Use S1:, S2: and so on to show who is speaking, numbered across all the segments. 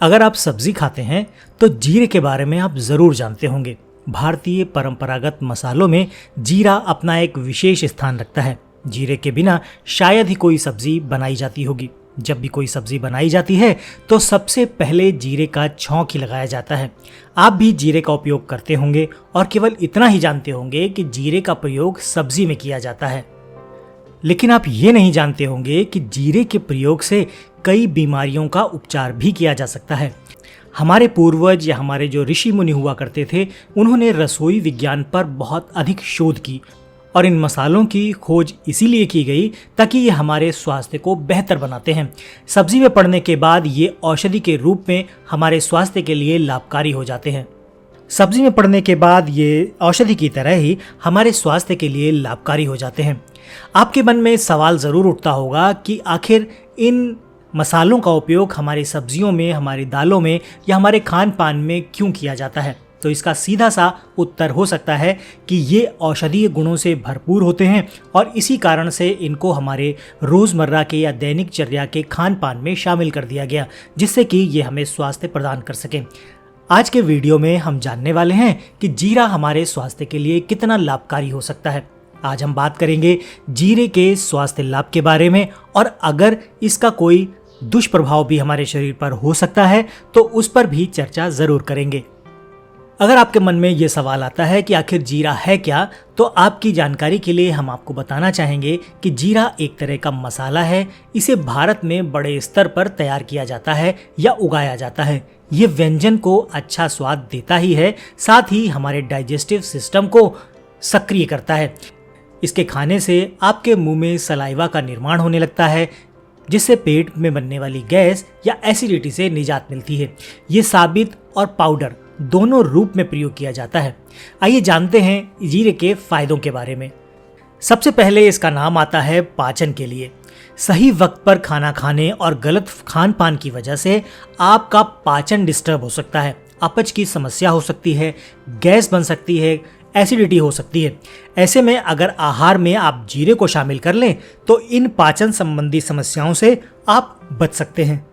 S1: अगर आप सब्जी खाते हैं तो जीरे के बारे में आप ज़रूर जानते होंगे। भारतीय परंपरागत मसालों में जीरा अपना एक विशेष स्थान रखता है। जीरे के बिना शायद ही कोई सब्जी बनाई जाती होगी। जब भी कोई सब्जी बनाई जाती है तो सबसे पहले जीरे का छौंक ही लगाया जाता है। आप भी जीरे का उपयोग करते होंगे और केवल इतना ही जानते होंगे कि जीरे का प्रयोग सब्जी में किया जाता है। लेकिन आप ये नहीं जानते होंगे कि जीरे के प्रयोग से कई बीमारियों का उपचार भी किया जा सकता है। हमारे पूर्वज या हमारे जो ऋषि मुनि हुआ करते थे, उन्होंने रसोई विज्ञान पर बहुत अधिक शोध की और इन मसालों की खोज इसीलिए की गई ताकि ये हमारे स्वास्थ्य को बेहतर बनाते हैं। सब्जी में पड़ने के बाद ये औषधि के रूप में हमारे स्वास्थ्य के लिए लाभकारी हो जाते हैं। सब्जी में पड़ने के बाद ये औषधि की तरह ही हमारे स्वास्थ्य के लिए लाभकारी हो जाते हैं। आपके मन में सवाल ज़रूर उठता होगा कि आखिर इन मसालों का उपयोग हमारी सब्जियों में, हमारी दालों में या हमारे खान पान में क्यों किया जाता है। तो इसका सीधा सा उत्तर हो सकता है कि ये औषधीय गुणों से भरपूर होते हैं और इसी कारण से इनको हमारे रोज़मर्रा के या दैनिक चर्या के खान पान में शामिल कर दिया गया, जिससे कि ये हमें स्वास्थ्य प्रदान कर सकें। आज के वीडियो में हम जानने वाले हैं कि जीरा हमारे स्वास्थ्य के लिए कितना लाभकारी हो सकता है। आज हम बात करेंगे जीरे के स्वास्थ्य लाभ के बारे में, और अगर इसका कोई दुष्प्रभाव भी हमारे शरीर पर हो सकता है तो उस पर भी चर्चा जरूर करेंगे। अगर आपके मन में ये सवाल आता है कि आखिर जीरा है क्या, तो आपकी जानकारी के लिए हम आपको बताना चाहेंगे कि जीरा एक तरह का मसाला है। इसे भारत में बड़े स्तर पर तैयार किया जाता है या उगाया जाता है। ये व्यंजन को अच्छा स्वाद देता ही है, साथ ही हमारे डाइजेस्टिव सिस्टम को सक्रिय करता है। इसके खाने से आपके मुंह में सलाइवा का निर्माण होने लगता है, जिससे पेट में बनने वाली गैस या एसिडिटी से निजात मिलती है। ये साबित और पाउडर दोनों रूप में प्रयोग किया जाता है। आइए जानते हैं जीरे के फायदों के बारे में। सबसे पहले इसका नाम आता है पाचन के लिए। सही वक्त पर खाना खाने और गलत खान पान की वजह से आपका पाचन डिस्टर्ब हो सकता है। अपच की समस्या हो सकती है, गैस बन सकती है, एसिडिटी हो सकती है। ऐसे में अगर आहार में आप जीरे को शामिल कर लें तो इन पाचन संबंधी समस्याओं से आप बच सकते हैं।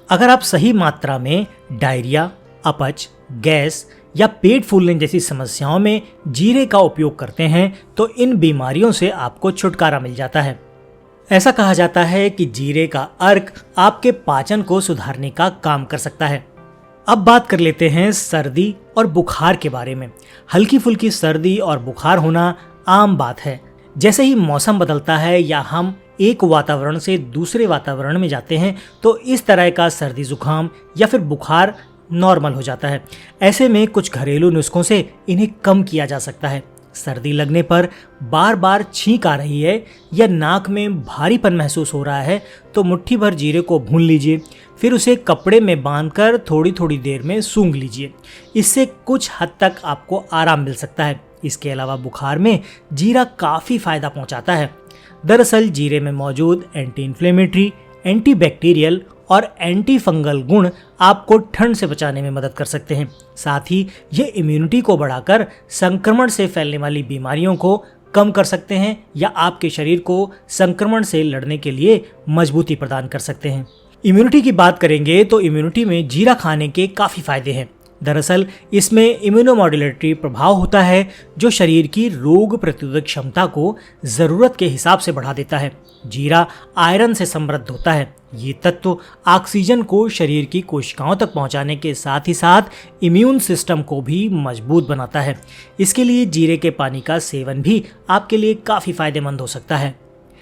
S1: अगर आप सही मात्रा में डायरिया, अपच, गैस या पेट फूलने जैसी समस्याओं में जीरे का उपयोग करते हैं तो इन बीमारियों से आपको छुटकारा मिल जाता है। ऐसा कहा जाता है कि जीरे का अर्क आपके पाचन को सुधारने का काम कर सकता है। अब बात कर लेते हैं सर्दी और बुखार के बारे में। हल्की फुल्की सर्दी और बुखार होना आम बात है। जैसे ही मौसम बदलता है या हम एक वातावरण से दूसरे वातावरण में जाते हैं तो इस तरह का सर्दी जुकाम या फिर बुखार नॉर्मल हो जाता है। ऐसे में कुछ घरेलू नुस्खों से इन्हें कम किया जा सकता है। सर्दी लगने पर बार बार छींक आ रही है या नाक में भारीपन महसूस हो रहा है तो मुट्ठी भर जीरे को भून लीजिए, फिर उसे कपड़े में बांधकर थोड़ी थोड़ी देर में सूंघ लीजिए। इससे कुछ हद तक आपको आराम मिल सकता है। इसके अलावा बुखार में जीरा काफ़ी फायदा पहुंचाता है। दरअसल जीरे में मौजूद एंटी इन्फ्लेमेटरी, एंटीबैक्टीरियल और एंटी फंगल गुण आपको ठंड से बचाने में मदद कर सकते हैं। साथ ही ये इम्यूनिटी को बढ़ाकर संक्रमण से फैलने वाली बीमारियों को कम कर सकते हैं या आपके शरीर को संक्रमण से लड़ने के लिए मजबूती प्रदान कर सकते हैं। इम्यूनिटी की बात करेंगे तो इम्यूनिटी में जीरा खाने के काफ़ी फायदे हैं। दरअसल इसमें इम्यूनोमॉड्यूलेटरी प्रभाव होता है जो शरीर की रोग प्रतिरोधक क्षमता को ज़रूरत के हिसाब से बढ़ा देता है। जीरा आयरन से समृद्ध होता है। ये तत्व ऑक्सीजन को शरीर की कोशिकाओं तक पहुंचाने के साथ ही साथ इम्यून सिस्टम को भी मजबूत बनाता है। इसके लिए जीरे के पानी का सेवन भी आपके लिए काफ़ी फायदेमंद हो सकता है।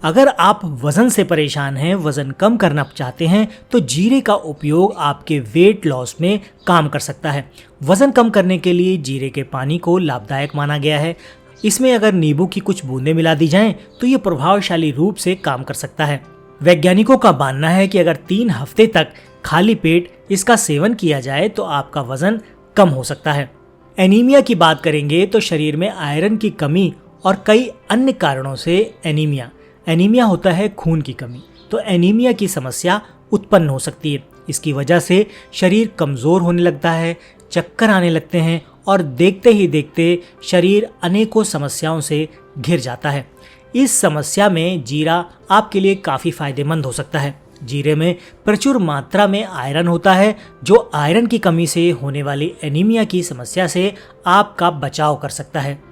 S1: अगर आप वज़न से परेशान हैं, वज़न कम करना चाहते हैं, तो जीरे का उपयोग आपके वेट लॉस में काम कर सकता है। वज़न कम करने के लिए जीरे के पानी को लाभदायक माना गया है। इसमें अगर नींबू की कुछ बूंदें मिला दी जाएं तो ये प्रभावशाली रूप से काम कर सकता है। वैज्ञानिकों का मानना है कि अगर 3 हफ्ते तक खाली पेट इसका सेवन किया जाए तो आपका वज़न कम हो सकता है। एनीमिया की बात करेंगे तो शरीर में आयरन की कमी और कई अन्य कारणों से एनीमिया होता है खून की कमी, तो एनीमिया की समस्या उत्पन्न हो सकती है। इसकी वजह से शरीर कमज़ोर होने लगता है, चक्कर आने लगते हैं और देखते ही देखते शरीर अनेकों समस्याओं से घिर जाता है। इस समस्या में जीरा आपके लिए काफ़ी फायदेमंद हो सकता है। जीरे में प्रचुर मात्रा में आयरन होता है, जो आयरन की कमी से होने वाली एनीमिया की समस्या से आपका बचाव कर सकता है।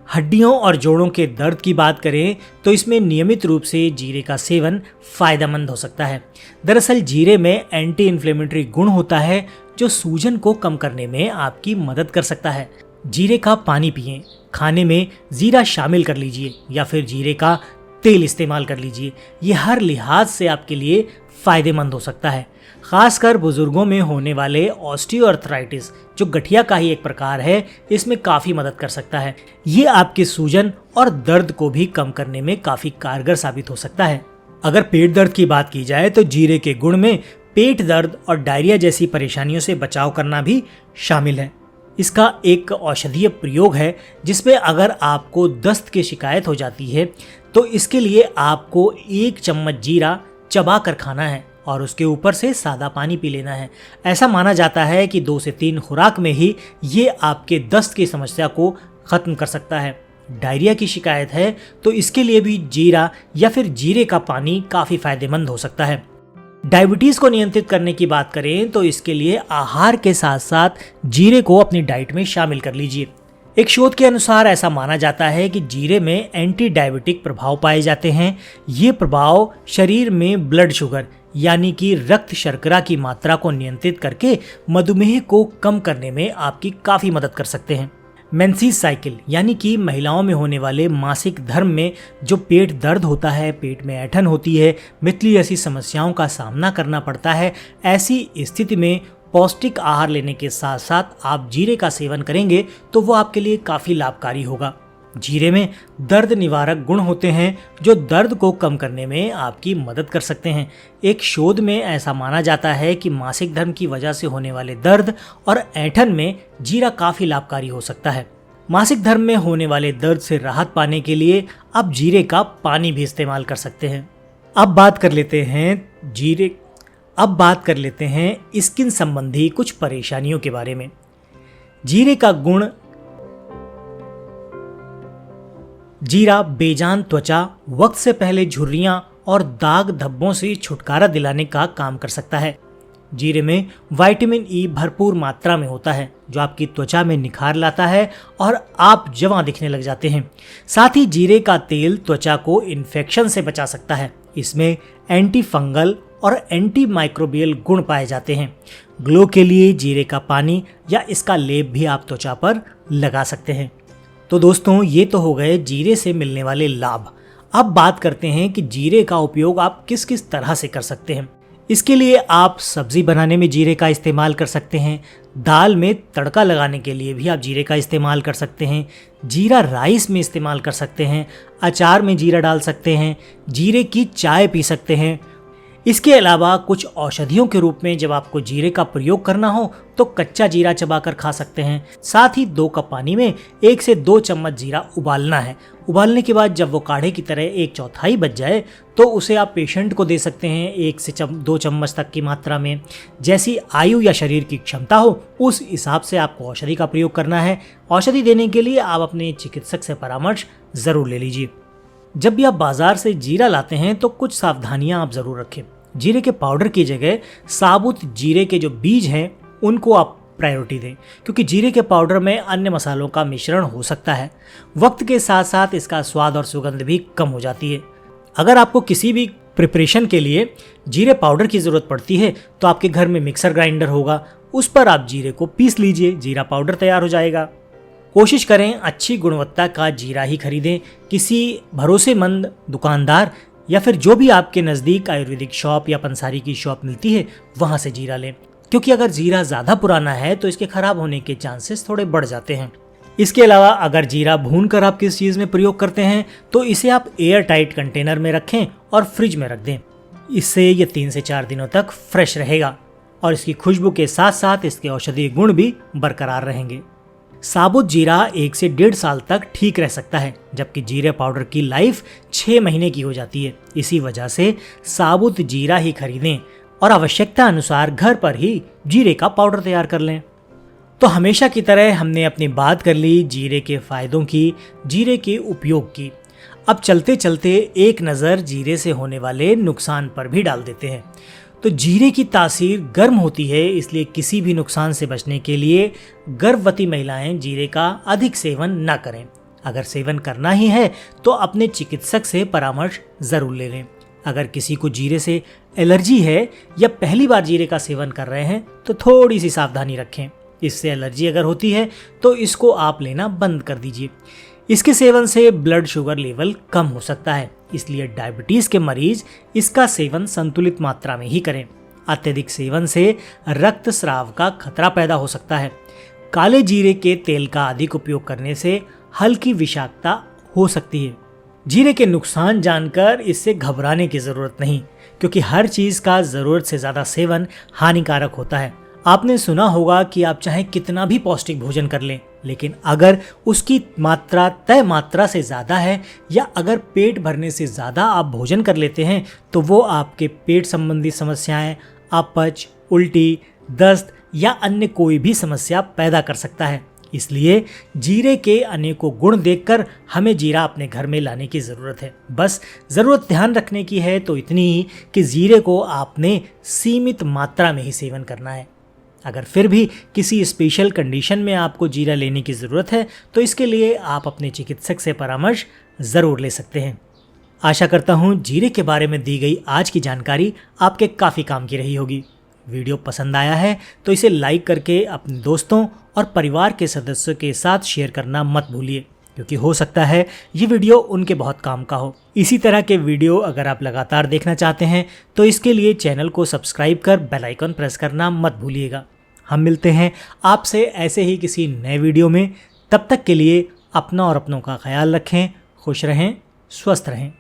S1: हड्डियों और जोड़ों के दर्द की बात करें तो इसमें नियमित रूप से जीरे का सेवन फायदेमंद हो सकता है। दरअसल जीरे में एंटी इन्फ्लेमेटरी गुण होता है, जो सूजन को कम करने में आपकी मदद कर सकता है। जीरे का पानी पिएं, खाने में जीरा शामिल कर लीजिए या फिर जीरे का तेल इस्तेमाल कर लीजिए। ये हर लिहाज से आपके लिए फायदेमंद हो सकता है। खासकर बुजुर्गों में होने वाले ऑस्टियोआर्थराइटिस, जो गठिया का ही एक प्रकार है, इसमें काफ़ी मदद कर सकता है। ये आपके सूजन और दर्द को भी कम करने में काफ़ी कारगर साबित हो सकता है। अगर पेट दर्द की बात की जाए तो जीरे के गुण में पेट दर्द और डायरिया जैसी परेशानियों से बचाव करना भी शामिल है। इसका एक औषधीय प्रयोग है, जिसमें अगर आपको दस्त की शिकायत हो जाती है तो इसके लिए आपको 1 चम्मच जीरा चबा कर खाना है और उसके ऊपर से सादा पानी पी लेना है। ऐसा माना जाता है कि 2 से 3 खुराक में ही ये आपके दस्त की समस्या को खत्म कर सकता है। डायरिया की शिकायत है तो इसके लिए भी जीरा या फिर जीरे का पानी काफ़ी फायदेमंद हो सकता है। डायबिटीज़ को नियंत्रित करने की बात करें तो इसके लिए आहार के साथ साथ जीरे को अपनी डाइट में शामिल कर लीजिए। एक शोध के अनुसार ऐसा माना जाता है कि जीरे में एंटी डायबिटिक प्रभाव पाए जाते हैं। ये प्रभाव शरीर में ब्लड शुगर यानी कि रक्त शर्करा की मात्रा को नियंत्रित करके मधुमेह को कम करने में आपकी काफ़ी मदद कर सकते हैं। मेंसेस साइकिल यानी कि महिलाओं में होने वाले मासिक धर्म में जो पेट दर्द होता है, पेट में ऐंठन होती है, मितली जैसी समस्याओं का सामना करना पड़ता है, ऐसी स्थिति में पौष्टिक आहार लेने के साथ साथ आप जीरे का सेवन करेंगे तो वो आपके लिए काफ़ी लाभकारी होगा। जीरे में दर्द निवारक गुण होते हैं, जो दर्द को कम करने में आपकी मदद कर सकते हैं। एक शोध में ऐसा माना जाता है कि मासिक धर्म की वजह से होने वाले दर्द और ऐंठन में जीरा काफ़ी लाभकारी हो सकता है। मासिक धर्म में होने वाले दर्द से राहत पाने के लिए आप जीरे का पानी भी इस्तेमाल कर सकते हैं। अब बात कर लेते हैं स्किन संबंधी कुछ परेशानियों के बारे में। जीरा बेजान त्वचा, वक्त से पहले झुर्रियां और दाग धब्बों से छुटकारा दिलाने का काम कर सकता है। जीरे में विटामिन ई भरपूर मात्रा में होता है, जो आपकी त्वचा में निखार लाता है और आप जवां दिखने लग जाते हैं। साथ ही जीरे का तेल त्वचा को इन्फेक्शन से बचा सकता है। इसमें एंटी फंगल और एंटी माइक्रोबियल गुण पाए जाते हैं। ग्लो के लिए जीरे का पानी या इसका लेप भी आप त्वचा पर लगा सकते हैं। तो दोस्तों, ये तो हो गए जीरे से मिलने वाले लाभ। अब बात करते हैं कि जीरे का उपयोग आप किस किस तरह से कर सकते हैं। इसके लिए आप सब्जी बनाने में जीरे का इस्तेमाल कर सकते हैं। दाल में तड़का लगाने के लिए भी आप जीरे का इस्तेमाल कर सकते हैं। जीरा राइस में इस्तेमाल कर सकते हैं। अचार में जीरा डाल सकते हैं। जीरे की चाय पी सकते हैं। इसके अलावा कुछ औषधियों के रूप में जब आपको जीरे का प्रयोग करना हो तो कच्चा जीरा चबाकर खा सकते हैं। साथ ही 2 कप पानी में 1 से 2 चम्मच जीरा उबालना है। उबालने के बाद जब वो काढ़े की तरह 1/4 बच जाए तो उसे आप पेशेंट को दे सकते हैं 1 से 2 चम्मच तक की मात्रा में। जैसी आयु या शरीर की क्षमता हो उस हिसाब से आपको औषधि का प्रयोग करना है। औषधि देने के लिए आप अपने चिकित्सक से परामर्श ज़रूर ले लीजिए। जब भी आप बाजार से जीरा लाते हैं तो कुछ सावधानियां आप ज़रूर रखें। जीरे के पाउडर की जगह साबुत जीरे के जो बीज हैं उनको आप प्रायोरिटी दें, क्योंकि जीरे के पाउडर में अन्य मसालों का मिश्रण हो सकता है। वक्त के साथ साथ इसका स्वाद और सुगंध भी कम हो जाती है। अगर आपको किसी भी प्रिपरेशन के लिए जीरे पाउडर की ज़रूरत पड़ती है तो आपके घर में मिक्सर ग्राइंडर होगा, उस पर आप जीरे को पीस लीजिए, जीरा पाउडर तैयार हो जाएगा। कोशिश करें अच्छी गुणवत्ता का जीरा ही खरीदें। किसी भरोसेमंद दुकानदार या फिर जो भी आपके नज़दीक आयुर्वेदिक शॉप या पंसारी की शॉप मिलती है वहाँ से जीरा लें, क्योंकि अगर जीरा ज़्यादा पुराना है तो इसके खराब होने के चांसेस थोड़े बढ़ जाते हैं। इसके अलावा अगर जीरा भूनकर आप किस चीज़ में प्रयोग करते हैं तो इसे आप एयर टाइट कंटेनर में रखें और फ्रिज में रख दें। इससे ये 3 से 4 दिनों तक फ्रेश रहेगा और इसकी खुशबू के साथ साथ इसके औषधीय गुण भी बरकरार रहेंगे। साबुत जीरा 1 से 1.5 साल तक ठीक रह सकता है, जबकि जीरे पाउडर की लाइफ 6 महीने की हो जाती है। इसी वजह से साबुत जीरा ही खरीदें और आवश्यकता अनुसार घर पर ही जीरे का पाउडर तैयार कर लें। तो हमेशा की तरह हमने अपनी बात कर ली जीरे के फायदों की, जीरे के उपयोग की। अब चलते चलते एक नज़र जीरे से होने वाले नुकसान पर भी डाल देते हैं। तो जीरे की तासीर गर्म होती है, इसलिए किसी भी नुकसान से बचने के लिए गर्भवती महिलाएं जीरे का अधिक सेवन न करें। अगर सेवन करना ही है तो अपने चिकित्सक से परामर्श जरूर ले लें। अगर किसी को जीरे से एलर्जी है या पहली बार जीरे का सेवन कर रहे हैं तो थोड़ी सी सावधानी रखें। इससे एलर्जी अगर होती है तो इसको आप लेना बंद कर दीजिए। इसके सेवन से ब्लड शुगर लेवल कम हो सकता है, इसलिए डायबिटीज के मरीज इसका सेवन संतुलित मात्रा में ही करें। अत्यधिक सेवन से रक्तस्राव का खतरा पैदा हो सकता है। काले जीरे के तेल का अधिक उपयोग करने से हल्की विषाक्तता हो सकती है। जीरे के नुकसान जानकर इससे घबराने की जरूरत नहीं, क्योंकि हर चीज का जरूरत से ज्यादा सेवन हानिकारक होता है। आपने सुना होगा कि आप चाहे कितना भी पौष्टिक भोजन कर लें, लेकिन अगर उसकी मात्रा तय मात्रा से ज़्यादा है या अगर पेट भरने से ज़्यादा आप भोजन कर लेते हैं तो वो आपके पेट संबंधी समस्याएं, अपच, उल्टी, दस्त या अन्य कोई भी समस्या पैदा कर सकता है। इसलिए जीरे के अनेकों गुण देखकर हमें जीरा अपने घर में लाने की ज़रूरत है। बस ज़रूरत ध्यान रखने की है तो इतनी ही कि जीरे को आपने सीमित मात्रा में ही सेवन करना है। अगर फिर भी किसी स्पेशल कंडीशन में आपको जीरा लेने की ज़रूरत है तो इसके लिए आप अपने चिकित्सक से परामर्श ज़रूर ले सकते हैं। आशा करता हूँ जीरे के बारे में दी गई आज की जानकारी आपके काफ़ी काम की रही होगी। वीडियो पसंद आया है तो इसे लाइक करके अपने दोस्तों और परिवार के सदस्यों के साथ शेयर करना मत भूलिए, क्योंकि हो सकता है ये वीडियो उनके बहुत काम का हो। इसी तरह के वीडियो अगर आप लगातार देखना चाहते हैं तो इसके लिए चैनल को सब्सक्राइब कर बेल आइकन प्रेस करना मत भूलिएगा। हम मिलते हैं आपसे ऐसे ही किसी नए वीडियो में। तब तक के लिए अपना और अपनों का ख्याल रखें, खुश रहें, स्वस्थ रहें।